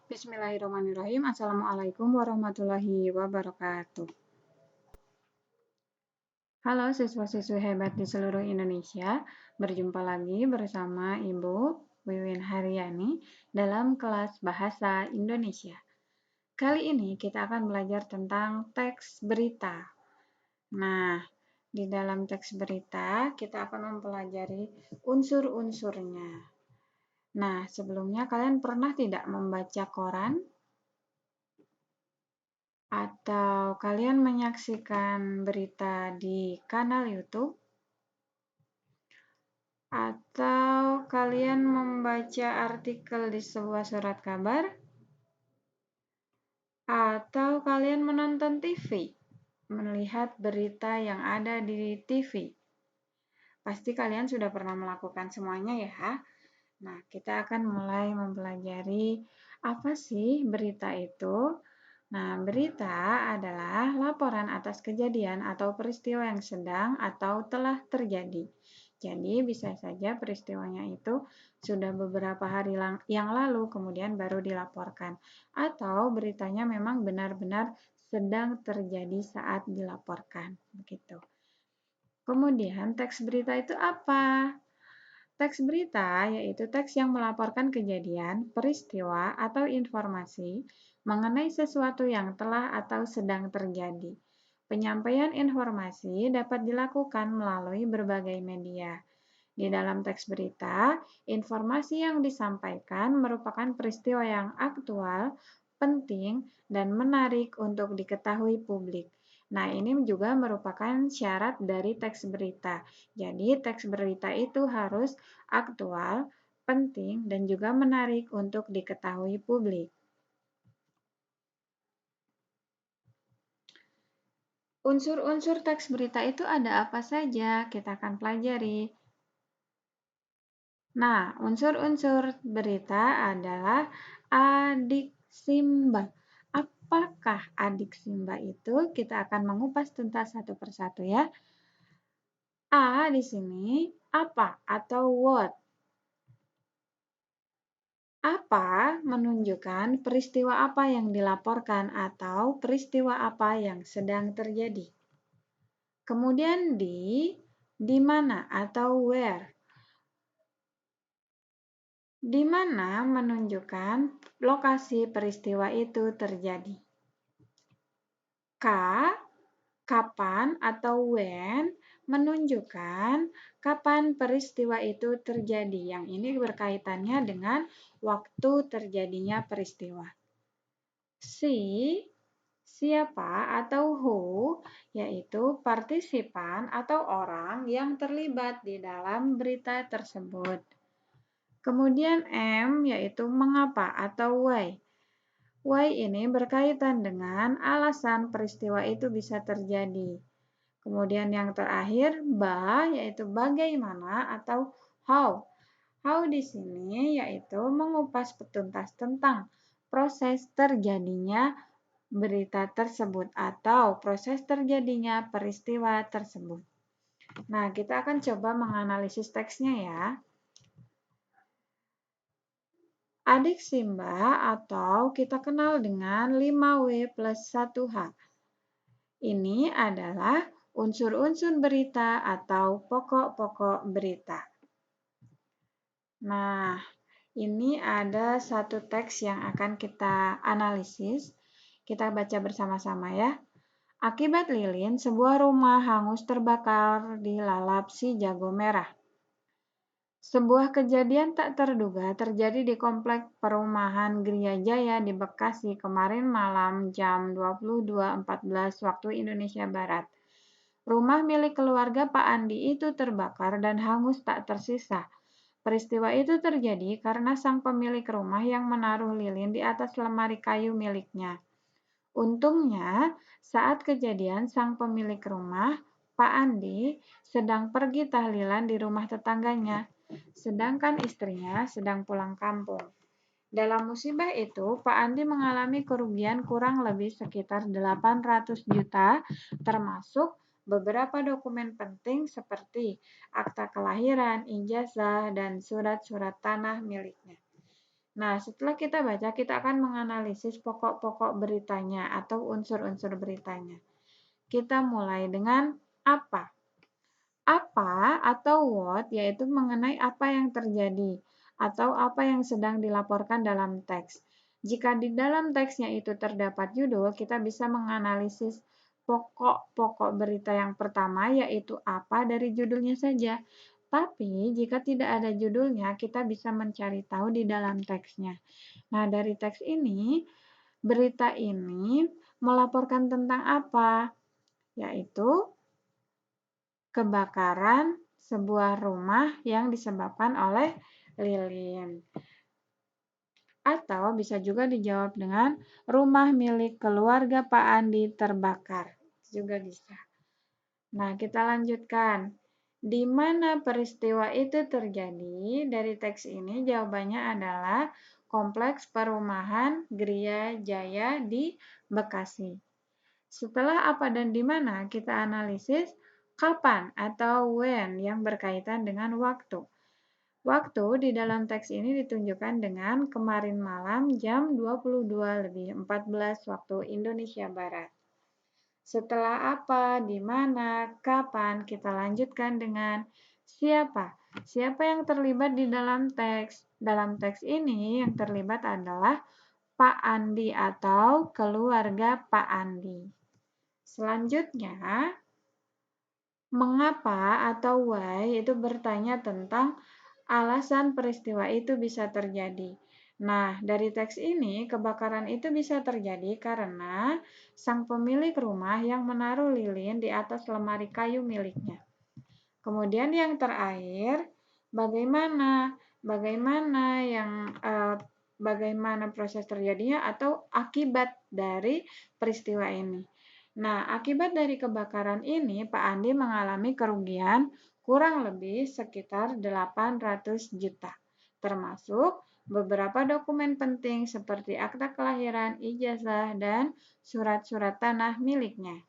Bismillahirrahmanirrahim. Assalamualaikum warahmatullahi wabarakatuh. Halo siswa-siswi hebat di seluruh Indonesia. Berjumpa lagi bersama Ibu Wiwin Haryani dalam kelas Bahasa Indonesia. Kali ini kita akan belajar tentang teks berita. Nah, di dalam teks berita kita akan mempelajari unsur-unsurnya. Nah, sebelumnya kalian pernah tidak membaca koran? Atau kalian menyaksikan berita di kanal YouTube? Atau kalian membaca artikel di sebuah surat kabar? Atau kalian menonton TV? Melihat berita yang ada di TV? Pasti kalian sudah pernah melakukan semuanya ya. Nah, kita akan mulai mempelajari apa sih berita itu. Nah, berita adalah laporan atas kejadian atau peristiwa yang sedang atau telah terjadi. Jadi, bisa saja peristiwanya itu sudah beberapa hari yang lalu, kemudian baru dilaporkan. Atau beritanya memang benar-benar sedang terjadi saat dilaporkan. Begitu. Kemudian, teks berita itu apa? Teks berita yaitu teks yang melaporkan kejadian, peristiwa, atau informasi mengenai sesuatu yang telah atau sedang terjadi. Penyampaian informasi dapat dilakukan melalui berbagai media. Di dalam teks berita, informasi yang disampaikan merupakan peristiwa yang aktual, penting, dan menarik untuk diketahui publik. Nah, ini juga merupakan syarat dari teks berita. Jadi, teks berita itu harus aktual, penting, dan juga menarik untuk diketahui publik. Unsur-unsur teks berita itu ada apa saja? Kita akan pelajari. Nah, unsur-unsur berita adalah adiksimba. Apakah adiksimba itu? Kita akan mengupas tuntas satu persatu ya. A di sini apa atau what? Apa menunjukkan peristiwa apa yang dilaporkan atau peristiwa apa yang sedang terjadi. Kemudian di mana atau where. Di mana menunjukkan lokasi peristiwa itu terjadi. K, kapan atau when menunjukkan kapan peristiwa itu terjadi. Yang ini berkaitannya dengan waktu terjadinya peristiwa. C, siapa atau who, yaitu partisipan atau orang yang terlibat di dalam berita tersebut. Kemudian M, yaitu mengapa atau why. Why ini berkaitan dengan alasan peristiwa itu bisa terjadi. Kemudian yang terakhir, ba, yaitu bagaimana atau how. How di sini yaitu mengupas petuntas tentang proses terjadinya berita tersebut atau proses terjadinya peristiwa tersebut. Nah, kita akan coba menganalisis teksnya ya. Adiksimba atau kita kenal dengan 5W plus 1H. Ini adalah unsur-unsur berita atau pokok-pokok berita. Nah, ini ada satu teks yang akan kita analisis. Kita baca bersama-sama ya. Akibat lilin, sebuah rumah hangus terbakar dilalap si jago merah. Sebuah kejadian tak terduga terjadi di komplek perumahan Gria Jaya di Bekasi kemarin malam jam 22.14 waktu Indonesia Barat. Rumah milik keluarga Pak Andi itu terbakar dan hangus tak tersisa. Peristiwa itu terjadi karena sang pemilik rumah yang menaruh lilin di atas lemari kayu miliknya. Untungnya, saat kejadian sang pemilik rumah, Pak Andi, sedang pergi tahlilan di rumah tetangganya, sedangkan istrinya sedang pulang kampung. Dalam musibah itu, Pak Andi mengalami kerugian kurang lebih sekitar 800 juta, termasuk beberapa dokumen penting seperti akta kelahiran, ijazah, dan surat-surat tanah miliknya. Nah, setelah kita baca, kita akan menganalisis pokok-pokok beritanya atau unsur-unsur beritanya. Kita mulai dengan apa. Apa atau what yaitu mengenai apa yang terjadi atau apa yang sedang dilaporkan dalam teks. Jika di dalam teksnya itu terdapat judul, kita bisa menganalisis pokok-pokok berita yang pertama yaitu apa dari judulnya saja. Tapi jika tidak ada judulnya, kita bisa mencari tahu di dalam teksnya. Nah, dari teks ini, berita ini melaporkan tentang apa? Yaitu kebakaran sebuah rumah yang disebabkan oleh lilin. Atau bisa juga dijawab dengan rumah milik keluarga Pak Andi terbakar. Juga bisa. Nah, kita lanjutkan. Di mana peristiwa itu terjadi? Dari teks ini jawabannya adalah kompleks perumahan Gria Jaya di Bekasi. Setelah apa dan di mana, kita analisis kapan atau when yang berkaitan dengan waktu. Waktu di dalam teks ini ditunjukkan dengan kemarin malam jam 22:14 waktu Indonesia Barat. Setelah apa, di mana, kapan, kita lanjutkan dengan siapa. Siapa yang terlibat di dalam teks? Dalam teks ini yang terlibat adalah Pak Andi atau keluarga Pak Andi. Selanjutnya, mengapa atau why itu bertanya tentang alasan peristiwa itu bisa terjadi. Nah, dari teks ini, kebakaran itu bisa terjadi karena sang pemilik rumah yang menaruh lilin di atas lemari kayu miliknya. Kemudian yang terakhir, bagaimana bagaimana proses terjadinya atau akibat dari peristiwa ini. Nah, akibat dari kebakaran ini, Pak Andi mengalami kerugian kurang lebih sekitar 800 juta, termasuk beberapa dokumen penting seperti akta kelahiran, ijazah, dan surat-surat tanah miliknya.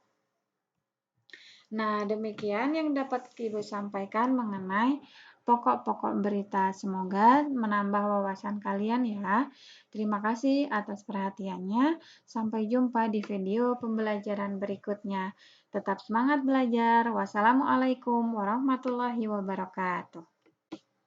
Nah, demikian yang dapat Ibu sampaikan mengenai pokok-pokok berita. Semoga menambah wawasan kalian ya. Terima kasih atas perhatiannya. Sampai jumpa di video pembelajaran berikutnya. Tetap semangat belajar. Wassalamualaikum warahmatullahi wabarakatuh.